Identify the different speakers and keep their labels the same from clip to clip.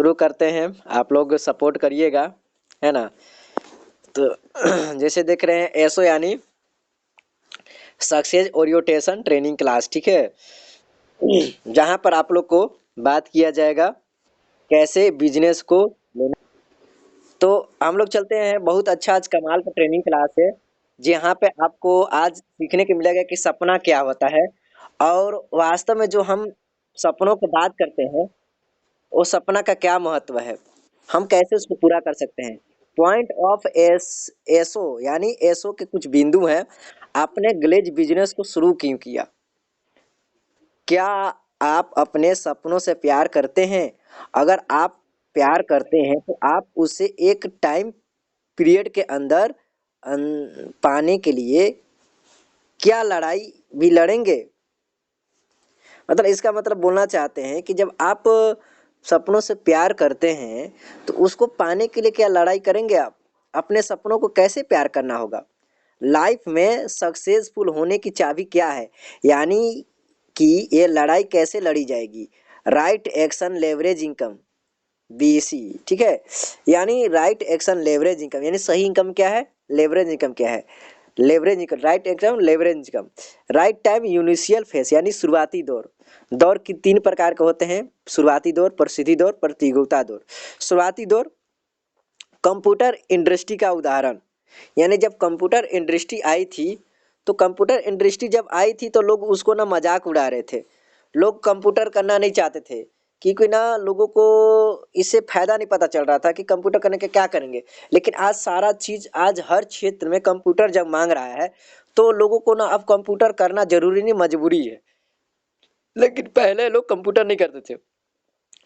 Speaker 1: शुरू करते हैं, आप लोग सपोर्ट करिएगा, है ना। तो जैसे देख रहे हैं एसओ यानी सक्सेस ओरिएंटेशन ट्रेनिंग क्लास, ठीक है। जहाँ पर आप लोग को बात किया जाएगा कैसे बिजनेस को लेना। तो हम लोग चलते हैं, बहुत अच्छा आज कमाल का ट्रेनिंग क्लास है। जहाँ पे आपको आज सीखने को मिलेगा कि सपना क्या होता है और वास्तव में जो हम सपनों की बात करते हैं वो सपना का क्या महत्व है, हम कैसे उसको पूरा कर सकते हैं। पॉइंट ऑफ एसओ यानी एसओ के कुछ बिंदु हैं। आपने ग्लेज बिजनेस को शुरू क्यों किया? क्या आप अपने सपनों से प्यार करते हैं? अगर आप प्यार करते हैं तो आप उसे एक टाइम पीरियड के अंदर पाने के लिए क्या लड़ाई भी लड़ेंगे? मतलब इसका मतलब बोलना चाहते हैं कि जब आप सपनों से प्यार करते हैं तो उसको पाने के लिए क्या लड़ाई करेंगे आप? अपने सपनों को कैसे प्यार करना होगा? लाइफ में सक्सेसफुल होने की चाबी क्या है, यानी कि ये लड़ाई कैसे लड़ी जाएगी? Right action leverage income, BC, ठीक है। यानी राइट एक्शन लेवरेज इनकम यानी सही इनकम क्या है, लेवरेज इनकम क्या है? Leverage income, right income, leverage income. Right time initial phase यानी शुरुआती दौर। दौर की तीन प्रकार के होते हैं, शुरुआती दौर, प्रसिद्धि दौर, प्रतियोगिता दौर। शुरुआती दौर कंप्यूटर इंडस्ट्री का उदाहरण, यानी जब कंप्यूटर इंडस्ट्री आई थी तो कंप्यूटर इंडस्ट्री जब आई थी तो लोग उसको ना मजाक उड़ा रहे थे। लोग कंप्यूटर करना नहीं चाहते थे क्योंकि ना लोगों को इससे फायदा नहीं पता चल रहा था कि कंप्यूटर करने के क्या करेंगे। लेकिन आज सारा चीज, आज हर क्षेत्र में कंप्यूटर जब मांग रहा है तो लोगों को ना अब कंप्यूटर करना जरूरी नहीं, मजबूरी है। लेकिन पहले लोग कंप्यूटर नहीं करते थे,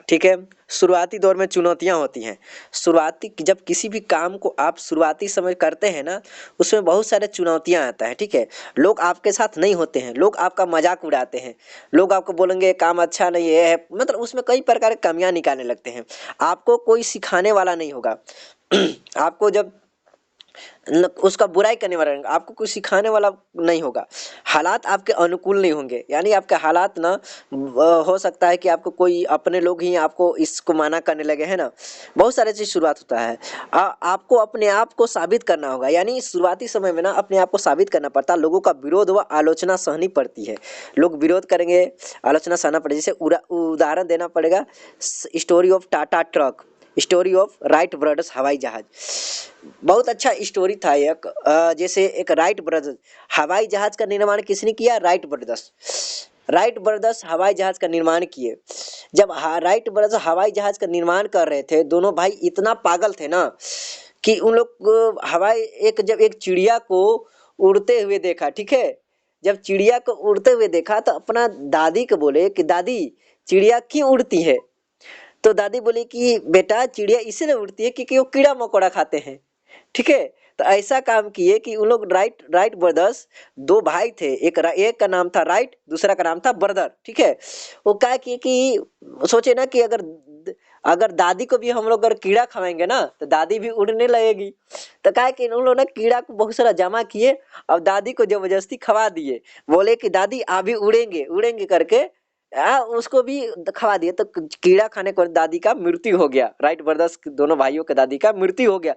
Speaker 1: ठीक है। शुरुआती दौर में चुनौतियां होती हैं। शुरुआती जब किसी भी काम को आप शुरुआती समय करते हैं ना, उसमें बहुत सारे चुनौतियां आता है, ठीक है। लोग आपके साथ नहीं होते हैं, लोग आपका मजाक उड़ाते हैं, लोग आपको बोलेंगे ये काम अच्छा नहीं है, मतलब उसमें कई प्रकार की कमियां निकालने लगते हैं। आपको कोई सिखाने वाला नहीं होगा। आपको जब उसका बुराई करने वाला रहेगा, आपको कुछ सिखाने वाला नहीं होगा। हालात आपके अनुकूल नहीं होंगे, यानी आपके हालात ना हो सकता है कि आपको कोई अपने लोग ही आपको इसको माना करने लगे, है ना। बहुत सारे चीज शुरुआत होता है। आपको अपने आप को साबित करना होगा, यानी शुरुआती समय में ना अपने आप को साबित करना पड़ता है। लोगों का विरोध व आलोचना सहनी पड़ती है। लोग विरोध करेंगे, आलोचना सहना पड़ेगी। जैसे उदाहरण देना पड़ेगा, story of Tata truck, story of Wright brothers हवाई जहाज। बहुत अच्छा स्टोरी था एक। जैसे एक राइट ब्रदर्स हवाई जहाज का निर्माण किसने किया? Wright brothers. राइट ब्रदर्स हवाई जहाज का निर्माण किए। जब राइट ब्रदर्स हवाई जहाज का निर्माण कर रहे थे, दोनों भाई इतना पागल थे ना कि उन लोग हवाई जब एक चिड़िया को उड़ते हुए देखा, ठीक है। जब चिड़िया को उड़ते हुए देखा तो अपना दादी को बोले कि दादी चिड़िया क्यों उड़ती है? तो दादी बोली कि बेटा चिड़िया इसलिए उड़ती है क्योंकि वो कीड़ा मकोड़ा खाते हैं, ठीक है। तो ऐसा काम किए कि उन लोग राइट राइट ब्रदर्स, दो भाई थे, एक का नाम था राइट, दूसरा का नाम था ब्रदर, ठीक है। वो क्या किए कि सोचे ना कि अगर अगर दादी को भी हम लोग अगर कीड़ा खवाएंगे ना तो दादी भी उड़ने लगेगी। तो क्या कि उन लोगों ने कीड़ा को बहुत सारा जमा किए और दादी को जबरदस्ती खवा दिए। बोले कि दादी आप भी उड़ेंगे उड़ेंगे करके उसको भी खवा दिए। तो कीड़ा खाने को दादी का मृत्यु हो गया। राइट ब्रदर्स दोनों भाइयों के दादी का मृत्यु हो गया।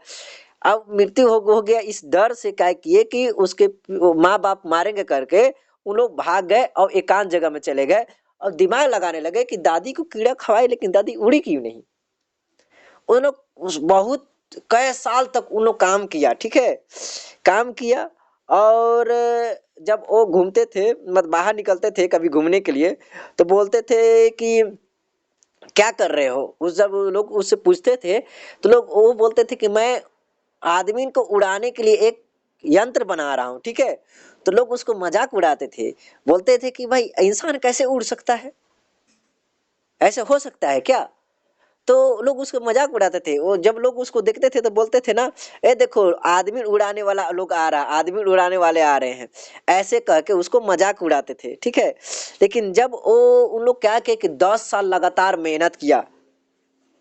Speaker 1: अब मृत्यु हो गया, इस डर से क्या किए कि उसके माँ बाप मारेंगे करके उन लोग भाग गए और एकांत जगह में चले गए और दिमाग लगाने लगे कि दादी को कीड़ा खवाए लेकिन दादी उड़ी क्यों नहीं। उन लोग बहुत कई साल तक उन लोग काम किया, ठीक है, काम किया। और जब वो घूमते थे, मतलब बाहर निकलते थे कभी घूमने के लिए, तो बोलते थे कि क्या कर रहे हो। उस जब लोग उससे पूछते थे तो लोग वो बोलते थे कि मैं आदमी को उड़ाने के लिए एक यंत्र बना रहा हूँ, ठीक है। तो लोग उसको मजाक उड़ाते थे, बोलते थे कि भाई इंसान कैसे उड़ सकता है, ऐसे हो सकता है क्या? तो लोग उसको मजाक उड़ाते थे। वो जब लोग उसको देखते थे तो बोलते थे ना, ए देखो आदमी उड़ाने वाला लोग आ रहा, आदमी उड़ाने वाले आ रहे हैं, ऐसे कह के उसको मजाक उड़ाते थे, ठीक है। लेकिन जब वो उन लोग क्या किए कि 10 साल लगातार मेहनत किया,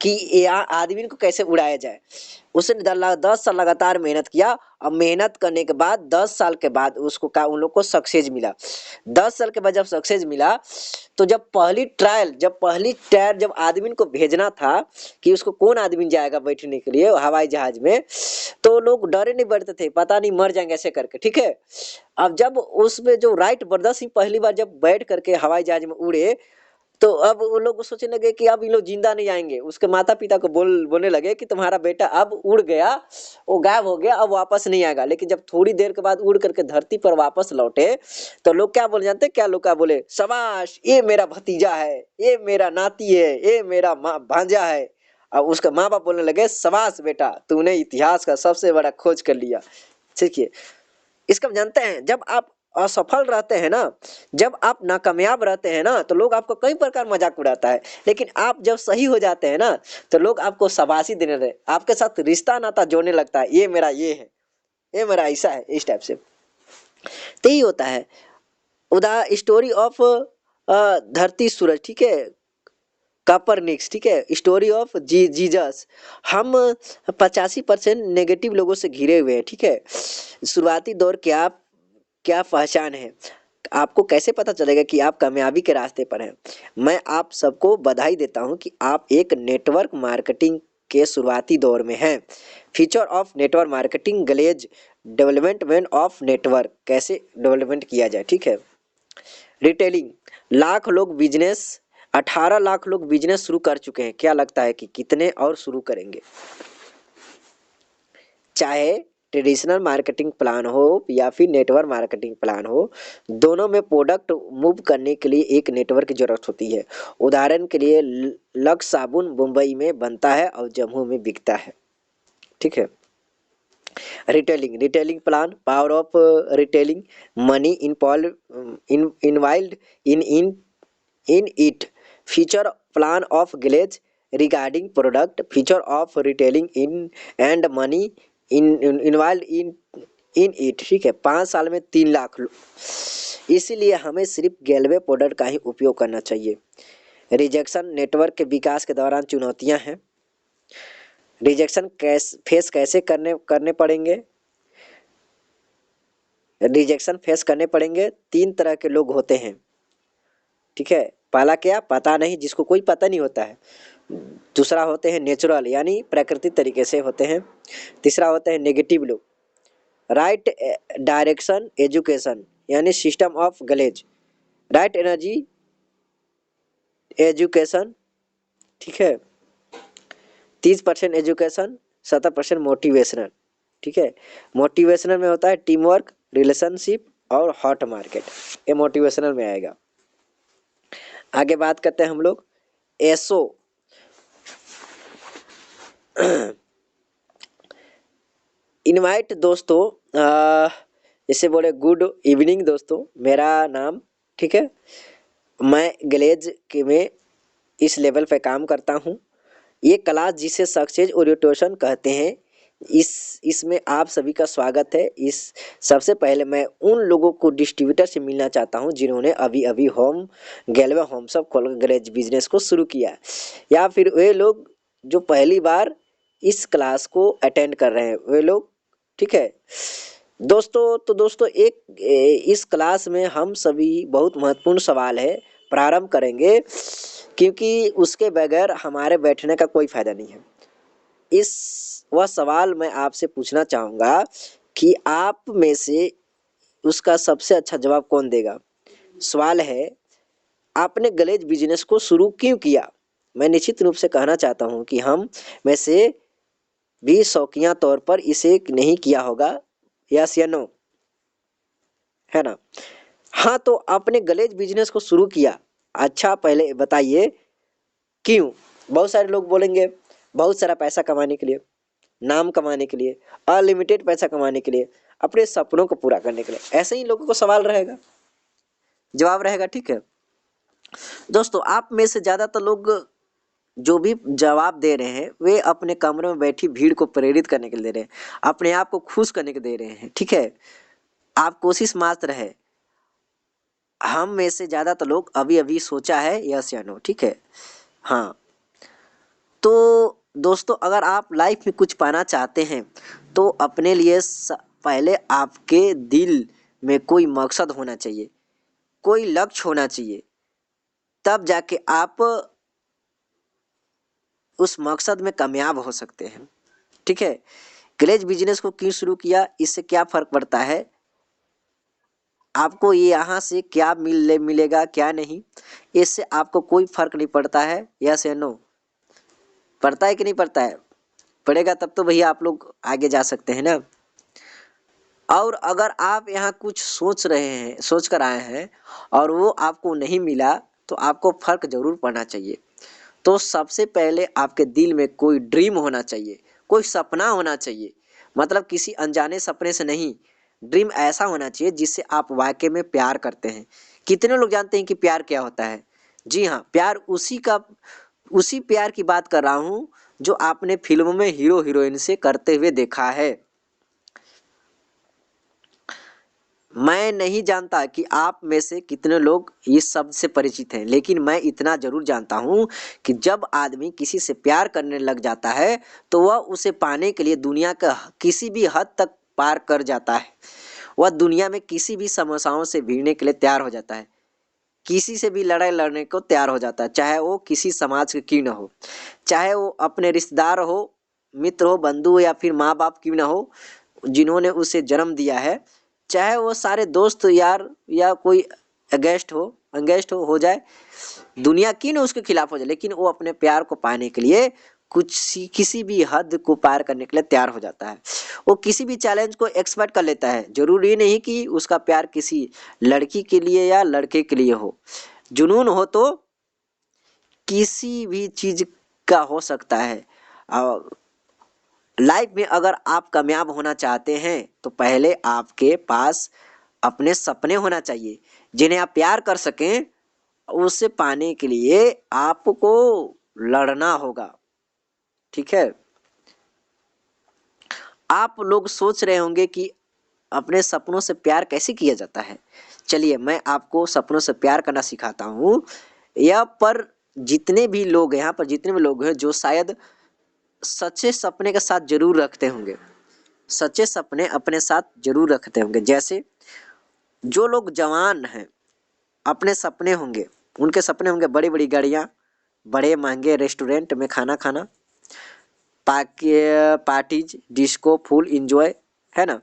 Speaker 1: कि ये आदमी को कैसे उड़ाया जाए। उसने 10 साल लगातार मेहनत किया। अब मेहनत करने के बाद 10 साल के बाद उसको क्या उन लोग को सक्सेस मिला। 10 साल के बाद जब सक्सेस मिला तो जब पहली ट्रायल जब आदमी को भेजना था कि उसको कौन आदमी जाएगा बैठने के लिए हवाई जहाज में, तो लोग डरे नहीं बैठते थे, पता नहीं मर जाएंगे ऐसे करके, ठीक है। अब जब उसमें जो राइट ब्रदर्स ही पहली बार जब बैठ करके हवाई जहाज में उड़े, तो अब वो लोग सोचने लगे कि अब इन लोग जिंदा नहीं आएंगे। उसके माता पिता को बोलने लगे कि तुम्हारा बेटा अब उड़ गया, वो गायब हो गया, अब वापस नहीं आएगा। लेकिन जब थोड़ी देर के बाद उड़ करके धरती पर वापस लौटे तो लोग क्या बोले जानते हैं? क्या लोग क्या बोले? शाबाश, ये मेरा भतीजा है, ये मेरा नाती है, ये मेरा भांजा है। अब उसका माँ बाप बोलने लगे शाबाश बेटा, तूने इतिहास का सबसे बड़ा खोज कर लिया। ठीक है, इसका जानते हैं जब आप असफल रहते हैं ना, जब आप नाकामयाब रहते हैं ना, तो लोग आपको कई प्रकार मजाक उड़ाता है। लेकिन आप जब सही हो जाते हैं ना, तो लोग आपको शाबाशी देने लगे, आपके साथ रिश्ता नाता जोड़ने लगता है, ये मेरा ये है, ये मेरा ऐसा है, इस टाइप से। तो यही होता है उदा स्टोरी ऑफ धरती सूरज, ठीक है, कापरनिक्स, ठीक है, स्टोरी ऑफ जीजस। हम 85% नेगेटिव लोगों से घिरे हुए हैं, ठीक है। शुरुआती दौर क्या क्या पहचान है, आपको कैसे पता चलेगा कि आप कामयाबी के रास्ते पर हैं? मैं आप सबको बधाई देता हूं कि आप एक नेटवर्क मार्केटिंग के शुरुआती दौर में हैं। Feature of network marketing, glaze development of network, कैसे डेवलपमेंट किया जाए, ठीक है। रिटेलिंग, लाख लोग बिजनेस 18 लाख लोग बिजनेस शुरू कर चुके हैं। क्या लगता है कि कितने और शुरू करेंगे? चाहे ट्रेडिशनल मार्केटिंग प्लान हो या फिर नेटवर्क मार्केटिंग प्लान हो, दोनों में प्रोडक्ट मूव करने के लिए एक नेटवर्क की जरूरत होती है। उदाहरण के लिए लक्स साबुन मुंबई में बनता है और जम्मू में बिकता है, ठीक है। Retailing plan, power of retailing, money involved in it, feature plan of glaze regarding product, feature of retailing in and money involve in it, ठीक है। 5 साल में 3 लाख इसीलिए हमें सिर्फ गैलवे प्रोडक्ट का ही उपयोग करना चाहिए। रिजेक्शन नेटवर्क के विकास के दौरान चुनौतियां हैं। रिजेक्शन फेस कैसे करने पड़ेंगे? रिजेक्शन फेस करने पड़ेंगे। 3 तरह के लोग होते हैं, ठीक है। पहला क्या? पता नहीं, जिसको कोई पता नहीं होता है। दूसरा होते हैं नेचुरल, यानी प्राकृतिक तरीके से होते हैं। तीसरा होता है नेगेटिव लोग। राइट डायरेक्शन एजुकेशन, यानी system of glaze, right energy education, ठीक है। 30% एजुकेशन, 70% मोटिवेशनल, ठीक है। मोटिवेशनल में होता है टीम वर्क, रिलेशनशिप और हॉट मार्केट, ये मोटिवेशनल में आएगा। आगे बात करते हैं हम लोग एसओ। इनवाइट दोस्तों, जैसे बोले गुड इवनिंग दोस्तों, मेरा नाम, ठीक है, मैं ग्लेज के में इस लेवल पे काम करता हूँ। ये क्लास जिसे सक्सेस ओरिएंटेशन कहते हैं, इसमें आप सभी का स्वागत है। इस सबसे पहले मैं उन लोगों को डिस्ट्रीब्यूटर से मिलना चाहता हूं जिन्होंने अभी अभी गैलवे होम्स ऑफ ग्लेज बिजनेस को शुरू किया, या फिर वे लोग जो पहली बार इस क्लास को अटेंड कर रहे हैं, वे लोग, ठीक है दोस्तों। तो दोस्तों इस क्लास में हम सभी बहुत महत्वपूर्ण सवाल है प्रारंभ करेंगे, क्योंकि उसके बगैर हमारे बैठने का कोई फायदा नहीं है। वह सवाल मैं आपसे पूछना चाहूँगा कि आप में से उसका सबसे अच्छा जवाब कौन देगा। सवाल है, आपने ग्लेज बिजनेस को शुरू क्यों किया? मैं निश्चित रूप से कहना चाहता हूँ कि हम में से भी शौकिया तौर पर इसे नहीं किया होगा, यस या नो, है ना। हाँ, तो आपने ग्लेज बिजनेस को शुरू किया, अच्छा पहले बताइए क्यों? बहुत सारे लोग बोलेंगे बहुत सारा पैसा कमाने के लिए, नाम कमाने के लिए, अनलिमिटेड पैसा कमाने के लिए, अपने सपनों को पूरा करने के लिए। ऐसे ही लोगों को सवाल रहेगा, जवाब रहेगा, ठीक है दोस्तों। आप में से ज़्यादातर लोग जो भी जवाब दे रहे हैं वे अपने कमरे में बैठी भीड़ को प्रेरित करने के लिए दे रहे हैं, अपने आप को खुश करने के दे रहे हैं, ठीक है। आप कोशिश मात्र है। हम में से ज़्यादातर लोग अभी अभी सोचा है यस या नो, ठीक है। हाँ, तो दोस्तों, अगर आप लाइफ में कुछ पाना चाहते हैं तो अपने लिए पहले आपके दिल में कोई मकसद होना चाहिए, कोई लक्ष्य होना चाहिए, तब जाके आप उस मकसद में कामयाब हो सकते हैं। ठीक है। ग्लेज बिजनेस को क्यों शुरू किया, इससे क्या फर्क पड़ता है, आपको ये यहाँ से क्या मिलेगा क्या नहीं, इससे आपको कोई फर्क नहीं पड़ता है। यस या नो, पड़ता है कि नहीं पड़ता है? पड़ेगा तब तो भैया आप लोग आगे जा सकते हैं ना। और अगर आप यहाँ कुछ सोच रहे हैं, सोच कर आए हैं और वो आपको नहीं मिला, तो आपको फर्क जरूर पड़ना चाहिए। तो सबसे पहले आपके दिल में कोई ड्रीम होना चाहिए, कोई सपना होना चाहिए, मतलब किसी अनजाने सपने से नहीं। ड्रीम ऐसा होना चाहिए जिससे आप वाकई में प्यार करते हैं। कितने लोग जानते हैं कि प्यार क्या होता है? जी हाँ, प्यार उसी प्यार की बात कर रहा हूँ जो आपने फिल्मों में हीरो हीरोइन से करते हुए देखा है। मैं नहीं जानता कि आप में से कितने लोग इस शब्द से परिचित हैं, लेकिन मैं इतना जरूर जानता हूँ कि जब आदमी किसी से प्यार करने लग जाता है तो वह उसे पाने के लिए दुनिया का किसी भी हद तक पार कर जाता है। वह दुनिया में किसी भी समस्याओं से भिड़ने के लिए तैयार हो जाता है, किसी से भी लड़ाई लड़ने को तैयार हो जाता है, चाहे वो किसी समाज के क्यों न हो, चाहे वो अपने रिश्तेदार हो, मित्र हो, बंधु हो, या फिर माँ बाप क्यों न हो जिन्होंने उसे जन्म दिया है, चाहे वो सारे दोस्त यार या कोई अगेंस्ट हो जाए, दुनिया क्यों न उसके खिलाफ हो जाए, लेकिन वो अपने प्यार को पाने के लिए किसी भी हद को पार करने के लिए तैयार हो जाता है। वो किसी भी चैलेंज को एक्सपेक्ट कर लेता है। जरूरी नहीं कि उसका प्यार किसी लड़की के लिए या लड़के के लिए हो। जुनून हो तो किसी भी चीज का हो सकता है। और लाइफ में अगर आप कामयाब होना चाहते हैं तो पहले आपके पास अपने सपने होना चाहिए जिन्हें आप प्यार कर सकें। उसे पाने के लिए आपको लड़ना होगा। ठीक है। आप लोग सोच रहे होंगे कि अपने सपनों से प्यार कैसे किया जाता है। चलिए मैं आपको सपनों से प्यार करना सिखाता हूँ। यह पर जितने भी लोग यहाँ पर जितने भी लोग हैं जो शायद सच्चे सपने के साथ जरूर रखते होंगे, सच्चे सपने अपने साथ जरूर रखते होंगे। जैसे जो लोग जवान हैं, अपने सपने होंगे, उनके सपने होंगे बड़ी बड़ी गाड़ियाँ, बड़े महंगे रेस्टोरेंट में खाना खाना, पार्टीज, डिस्को, फुल इंजॉय, है ना।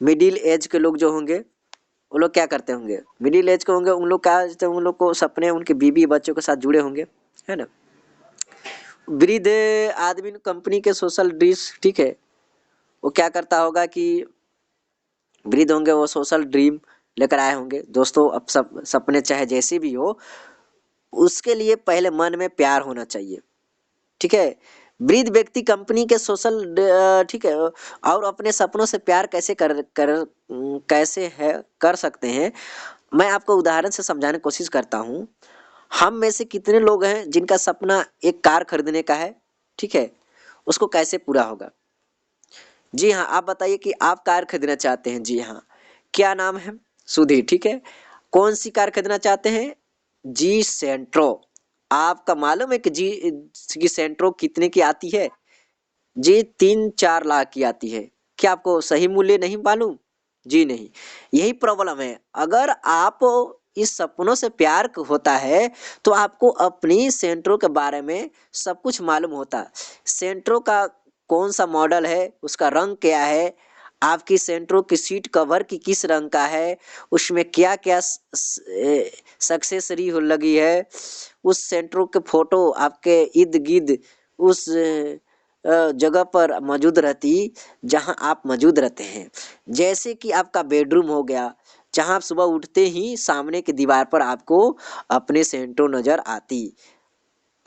Speaker 1: मिडिल एज के लोग जो होंगे वो लोग क्या करते होंगे, मिडिल एज के होंगे, उन लोग क्या करते हैं, उन लोग को सपने उनके बीवी बच्चों के साथ जुड़े होंगे, है ना। वृद्ध आदमी कंपनी के सोशल ड्रीम्स, ठीक है, वो क्या करता होगा कि वृद्ध होंगे, वो सोशल ड्रीम लेकर आए होंगे। दोस्तों, अब सब सपने चाहे जैसे भी हो, उसके लिए पहले मन में प्यार होना चाहिए। ठीक है। वृद्ध व्यक्ति कंपनी के सोशल, ठीक है, और अपने सपनों से प्यार कैसे है कर सकते हैं। मैं आपको उदाहरण से समझाने की कोशिश करता हूँ। हम में से कितने लोग हैं जिनका सपना एक कार खरीदने का है? ठीक है, उसको कैसे पूरा होगा? जी हाँ, आप बताइए कि आप कार खरीदना चाहते हैं। जी हाँ, क्या नाम है? सुधीर, ठीक है। कौन सी कार खरीदना चाहते हैं? जी सेंट्रो। आपका मालूम है कि जी की सेंट्रो कितने की आती है? जी 3-4 लाख की आती है। क्या आपको सही मूल्य नहीं मालूम? जी नहीं। यही प्रॉब्लम है। अगर आप इस सपनों से प्यार होता है तो आपको अपनी सेंट्रो के बारे में सब कुछ मालूम होता। सेंट्रो का कौन सा मॉडल है, उसका रंग क्या है, आपकी सेंट्रो की सीट कवर की किस रंग का है, उसमें क्या क्या सक्सेसरी लगी है, उस सेंट्रो के फोटो आपके इर्द गिर्द उस जगह पर मौजूद रहती जहां आप मौजूद रहते हैं। जैसे कि आपका बेडरूम हो गया, जहां आप सुबह उठते ही सामने की दीवार पर आपको अपने सेंट्रो नजर आती।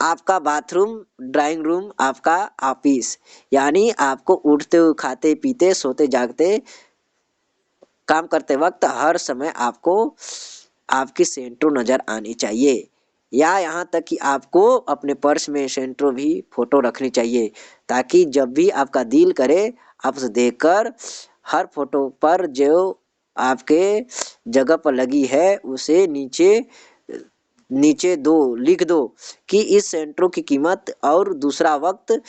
Speaker 1: आपका बाथरूम, ड्राइंग रूम, आपका ऑफिस, यानी आपको उठते खाते पीते सोते जागते काम करते वक्त हर समय आपको आपकी सेंट्रो नजर आनी चाहिए। या यहाँ तक कि आपको अपने पर्स में सेंट्रो भी फोटो रखनी चाहिए, ताकि जब भी आपका दिल करे आप उसे देखकर हर फोटो पर जो आपके जगह पर लगी है उसे नीचे नीचे दो लिख दो कि इस सेंट्रो की कीमत और दूसरा वक्त,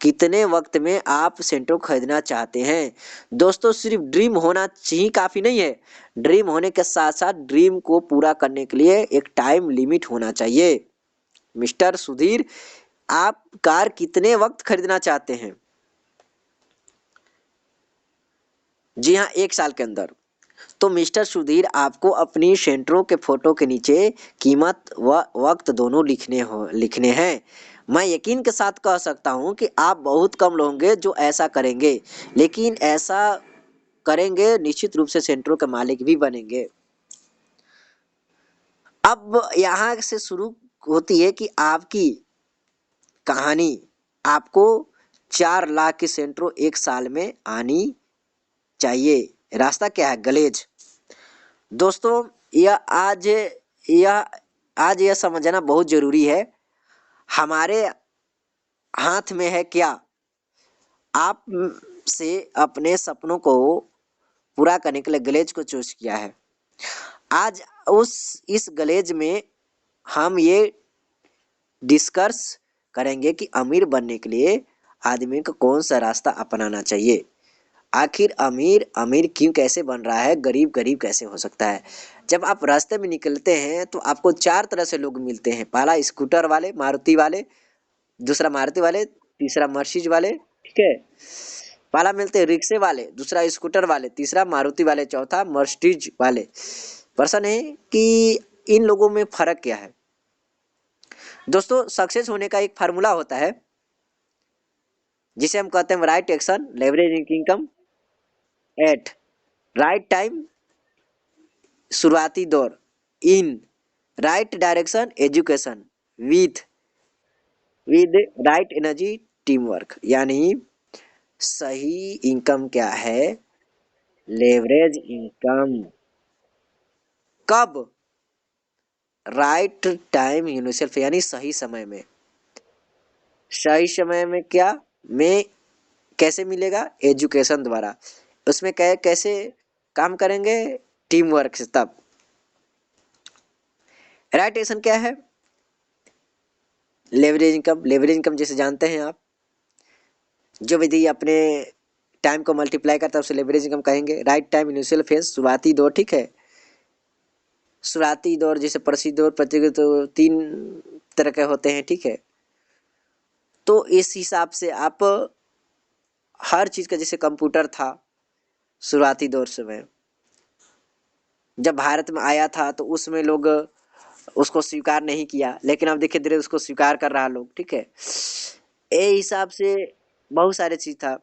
Speaker 1: कितने वक्त में आप सेंट्रो खरीदना चाहते हैं। दोस्तों सिर्फ ड्रीम होना ही काफी नहीं है, ड्रीम होने के साथ साथ ड्रीम को पूरा करने के लिए एक टाइम लिमिट होना चाहिए। मिस्टर सुधीर, आप कार कितने वक्त खरीदना चाहते हैं? जी हाँ, 1 साल के अंदर। तो मिस्टर सुधीर, आपको अपनी सेंट्रो के फोटो के नीचे कीमत व वक्त दोनों लिखने हैं। मैं यकीन के साथ कह सकता हूँ कि आप बहुत कम लोग होंगे जो ऐसा करेंगे, लेकिन ऐसा करेंगे निश्चित रूप से सेंट्रो के मालिक भी बनेंगे। अब यहाँ से शुरू होती है कि आपकी कहानी। आपको 4 लाख की सेंट्रो 1 साल में आनी चाहिए। रास्ता क्या है? गलेज। दोस्तों यह यह आज यह समझना बहुत जरूरी है, हमारे हाथ में है क्या। आप से अपने सपनों को पूरा करने के लिए गलेज को चूज किया है। आज उस इस गलेज में हम ये डिस्कस करेंगे कि अमीर बनने के लिए आदमी को कौन सा रास्ता अपनाना चाहिए। आखिर अमीर अमीर क्यों कैसे बन रहा है, गरीब गरीब कैसे हो सकता है। जब आप रास्ते में निकलते हैं तो आपको 4 तरह से लोग मिलते हैं। पहला स्कूटर वाले, मारुति वाले, दूसरा मारुति वाले, तीसरा मर्सिडीज वाले, ठीक है। पहला मिलते हैं रिक्शे वाले, दूसरा स्कूटर वाले, तीसरा मारुति वाले, चौथा मर्सिडीज वाले। प्रश्न है कि इन लोगों में फर्क क्या है। दोस्तों सक्सेस होने का एक फार्मूला होता है जिसे हम कहते हैं right action leverage income eight right time, शुरुआती दौर, in right direction education, with with right energy team work. यानी सही इनकम क्या है? Leverage income. कब? राइट टाइम यूनिसेल्फ, यानी सही समय में। सही समय में क्या में कैसे मिलेगा? एजुकेशन द्वारा। उसमें कैसे काम करेंगे? टीम वर्क से। तब राइट एक्शन क्या है? Leverage income. लेवरेज इनकम जैसे जानते हैं आप, जो विधि अपने टाइम को मल्टीप्लाई करता है उसे लेवरेज इनकम कहेंगे। राइट टाइम इनिशियल फेज, शुरुआती दौर, ठीक है। शुरुआती दौर जैसे प्रसिद्ध दौर, प्रतियोगिता, तो 3 तरह के होते हैं, ठीक है। तो इस हिसाब से आप हर चीज का, जैसे कंप्यूटर था शुरुआती दौर में, जब भारत में आया था तो उसमें लोग उसको स्वीकार नहीं किया, लेकिन अब देखिए धीरे उसको स्वीकार कर रहा लोग, ठीक है। ए हिसाब से बहुत सारे चीज था।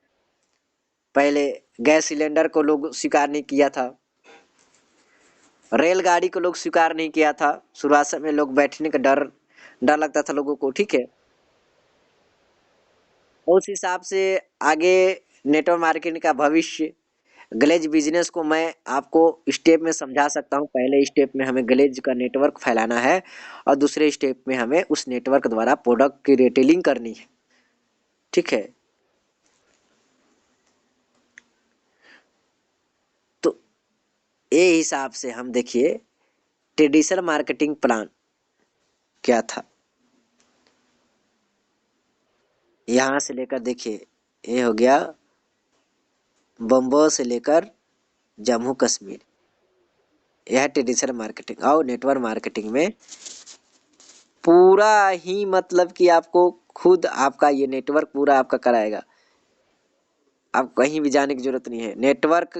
Speaker 1: पहले गैस सिलेंडर को लोग स्वीकार नहीं किया था, रेलगाड़ी को लोग स्वीकार नहीं किया था, शुरुआत में लोग बैठने का डर डर लगता था लोगों को, ठीक है। उस हिसाब से आगे नेटवर्क मार्केटिंग का भविष्य, ग्लेज बिजनेस को मैं आपको स्टेप में समझा सकता हूँ। पहले स्टेप में हमें ग्लेज का नेटवर्क फैलाना है और दूसरे स्टेप में हमें उस नेटवर्क द्वारा प्रोडक्ट की रिटेलिंग करनी है, ठीक है। तो ये हिसाब से हम देखिए ट्रेडिशनल मार्केटिंग प्लान क्या था। यहाँ से लेकर देखिए, ये हो गया बम्बई से लेकर जम्मू कश्मीर, यह ट्रेडिशनल मार्केटिंग। और नेटवर्क मार्केटिंग में पूरा ही मतलब कि आपको खुद आपका ये नेटवर्क पूरा आपका कराएगा, आप कहीं भी जाने की जरूरत नहीं है। नेटवर्क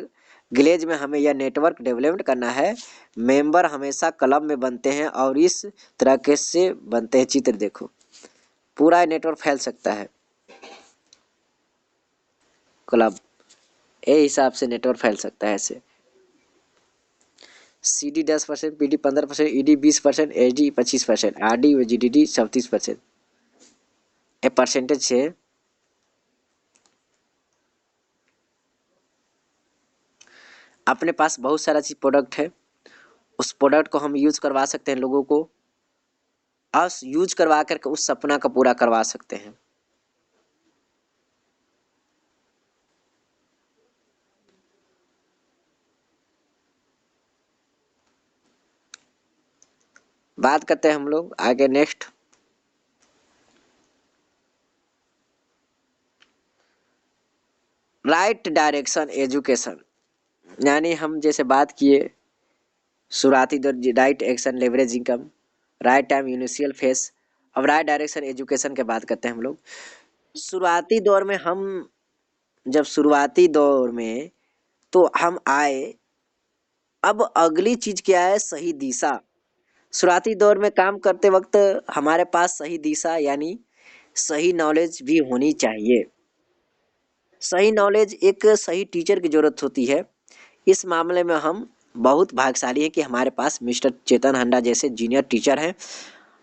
Speaker 1: ग्लेज में हमें यह नेटवर्क डेवलपमेंट करना है। मेंबर हमेशा क्लब में बनते हैं और इस तरह के से बनते हैं। चित्र देखो, पूरा नेटवर्क फैल सकता है। क्लब ए हिसाब से नेटवर्क फैल सकता है ऐसे। CD 10%, PD 15%, ED 20%, HD 25%, RD व GDD 37%। ये परसेंटेज है। अपने पास बहुत सारा चीज प्रोडक्ट है, उस प्रोडक्ट को हम यूज करवा सकते हैं लोगों को, और यूज करवा करके उस सपना को पूरा करवा सकते हैं। बात करते हैं हम लोग आगे नेक्स्ट। राइट डायरेक्शन एजुकेशन, यानी हम जैसे बात किए शुरुआती दौर, right action leverage income, right time initial face. अब राइट डायरेक्शन एजुकेशन के बात करते हैं हम लोग। शुरुआती दौर में हम जब शुरुआती दौर में तो हम आए, अब अगली चीज क्या है, सही दिशा। शुरुआती दौर में काम करते वक्त हमारे पास सही दिशा यानी सही नॉलेज भी होनी चाहिए। सही नॉलेज एक सही टीचर की जरूरत होती है। इस मामले में हम बहुत भाग्यशाली हैं कि हमारे पास मिस्टर चेतन हंडा जैसे जूनियर टीचर हैं।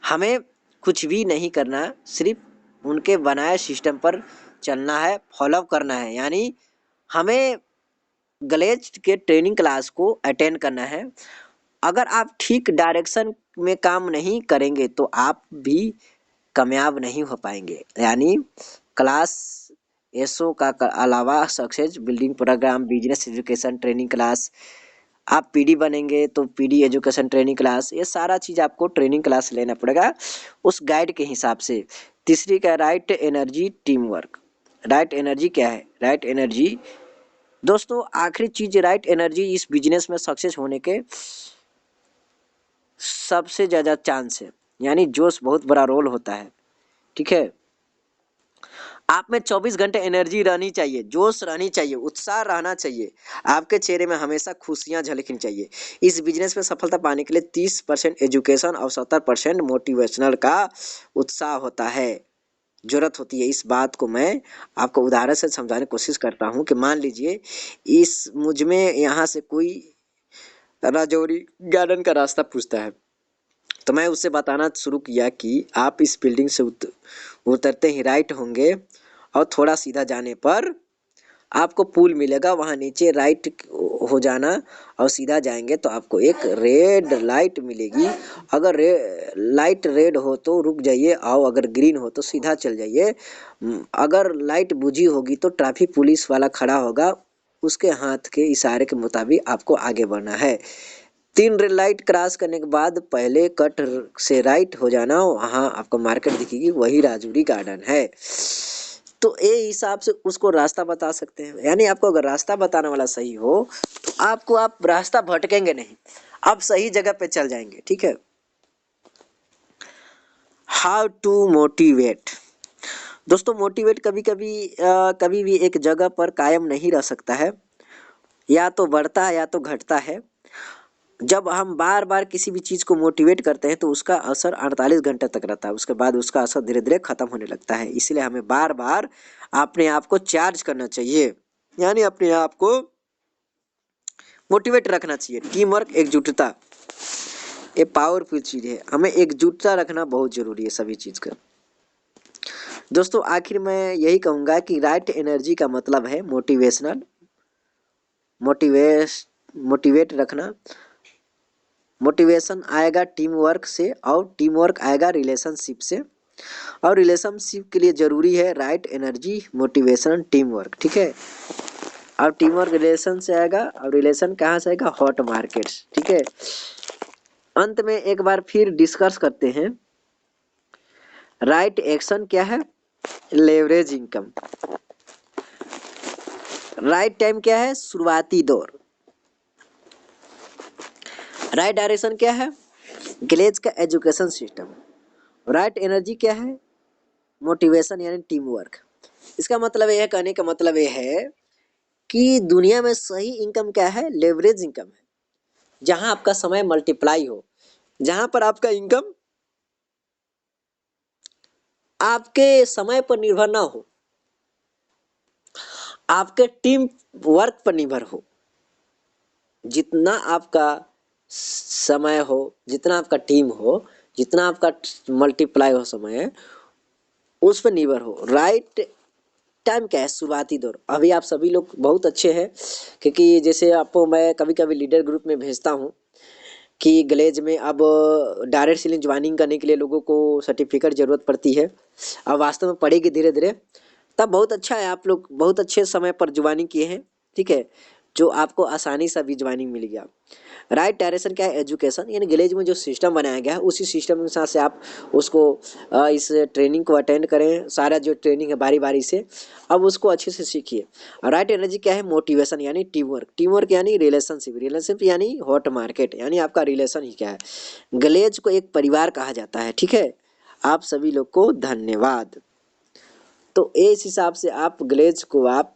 Speaker 1: हमें कुछ भी नहीं करना, सिर्फ उनके बनाए सिस्टम पर चलना है, फॉलो करना है। यानी हमें गलेज के ट्रेनिंग क्लास को अटेंड करना है। अगर आप ठीक डायरेक्शन में काम नहीं करेंगे तो आप भी कामयाब नहीं हो पाएंगे। यानी क्लास एसओ का अलावा success building programme, business education training class, आप पीडी बनेंगे तो पीडी एजुकेशन ट्रेनिंग क्लास, ये सारा चीज़ आपको ट्रेनिंग क्लास लेना पड़ेगा उस गाइड के हिसाब से। तीसरी क्या है, right energy team work. Right energy क्या है, राइट एनर्जी दोस्तों आखिरी चीज, राइट एनर्जी इस बिजनेस में सक्सेस होने के सबसे ज़्यादा चांस है। यानी जोश बहुत बड़ा रोल होता है, ठीक है। आप में 24 घंटे एनर्जी रहनी चाहिए, जोश रहनी चाहिए, उत्साह रहना चाहिए। आपके चेहरे में हमेशा खुशियां झलकनी चाहिए। इस बिजनेस में सफलता पाने के लिए 30% एजुकेशन और 70% मोटिवेशनल का उत्साह होता है, जरूरत होती है। इस बात को मैं आपको उदाहरण से समझाने की कोशिश करता हूँ कि मान लीजिए इस मुझ में यहाँ से कोई राजौरी गार्डन का रास्ता पूछता है, तो मैं उससे बताना शुरू किया कि आप इस बिल्डिंग से उतरते ही राइट होंगे और थोड़ा सीधा जाने पर आपको पुल मिलेगा, वहाँ नीचे राइट हो जाना और सीधा जाएंगे तो आपको एक रेड लाइट मिलेगी। अगर लाइट रेड हो तो रुक जाइए और अगर ग्रीन हो तो सीधा चल जाइए। अगर लाइट बुझी होगी तो ट्रैफिक पुलिस वाला खड़ा होगा, उसके हाथ के इशारे के मुताबिक आपको आगे बढ़ना है। 3 रेड लाइट क्रॉस करने के बाद पहले कट से राइट हो जाना, वहाँ आपको मार्केट दिखेगी, वही राजौरी गार्डन है। तो ये हिसाब से उसको रास्ता बता सकते हैं। यानी आपको अगर रास्ता बताने वाला सही हो तो आप रास्ता भटकेंगे नहीं, आप सही जगह पे चल जाएंगे, ठीक है। हाउ टू मोटिवेट दोस्तों, मोटिवेट कभी भी एक जगह पर कायम नहीं रह सकता है, या तो बढ़ता है या तो घटता है। जब हम बार बार किसी भी चीज़ को मोटिवेट करते हैं तो उसका असर 48 घंटे तक रहता है, उसके बाद उसका असर धीरे धीरे खत्म होने लगता है। इसलिए हमें बार बार अपने आप को चार्ज करना चाहिए, यानी अपने आप को मोटिवेट रखना चाहिए। टीम वर्क, एकजुटता, ये पावरफुल चीज़ है। हमें एकजुटता रखना बहुत जरूरी है सभी चीज़ का। दोस्तों आखिर मैं यही कहूँगा कि राइट एनर्जी का मतलब है मोटिवेशनल, मोटिवेट रखना। मोटिवेशन आएगा टीम वर्क से और टीम वर्क आएगा रिलेशनशिप से, और रिलेशनशिप के लिए ज़रूरी है right energy, motivation, team work, ठीक है। और टीम वर्क रिलेशन से आएगा, और रिलेशन कहाँ से आएगा, हॉट मार्केट्स, ठीक है। अंत में एक बार फिर डिस्कस करते हैं, राइट एक्शन क्या है, लेवरेज इनकम। राइट टाइम क्या है, शुरुआती दौर। राइट डायरेक्शन क्या है, ग्लेज का एजुकेशन सिस्टम। राइट एनर्जी क्या है, मोटिवेशन यानी टीम वर्क। इसका मतलब यह है, कहने का मतलब यह है कि दुनिया में सही इनकम क्या है, लेवरेज इनकम है। जहां आपका समय मल्टीप्लाई हो, जहां पर आपका इनकम आपके समय पर निर्भर ना हो, आपके टीम वर्क पर निर्भर हो। जितना आपका समय हो, जितना आपका टीम हो, जितना आपका मल्टीप्लाई हो समय, उस पर निर्भर हो। राइट टाइम क्या है, शुरुआती दौर। अभी आप सभी लोग बहुत अच्छे हैं, क्योंकि जैसे आपको मैं कभी कभी लीडर ग्रुप में भेजता हूँ कि ग्लेज में अब डायरेक्ट सेलिंग ज्वाइनिंग करने के लिए लोगों को सर्टिफिकेट ज़रूरत पड़ती है, अब वास्तव में पड़ेगी धीरे धीरे। तब बहुत अच्छा है, आप लोग बहुत अच्छे समय पर ज्वाइनिंग किए हैं, ठीक है। जो आपको आसानी से भिजवानी मिल गया। राइट डायरेक्शन क्या है, एजुकेशन, यानी ग्लेज में जो सिस्टम बनाया गया है उसी सिस्टम के हिसाब से आप उसको इस ट्रेनिंग को अटेंड करें, सारा जो ट्रेनिंग है बारी बारी से, अब उसको अच्छे से सीखिए। राइट एनर्जी क्या है, मोटिवेशन यानी टीम वर्क, टीम वर्क यानी रिलेशनशिप, रिलेशनशिप यानी हॉट मार्केट, यानी आपका रिलेशन ही क्या है। ग्लेज को एक परिवार कहा जाता है। ठीक है, आप सभी लोग को धन्यवाद। तो इस हिसाब से आप ग्लेज को आप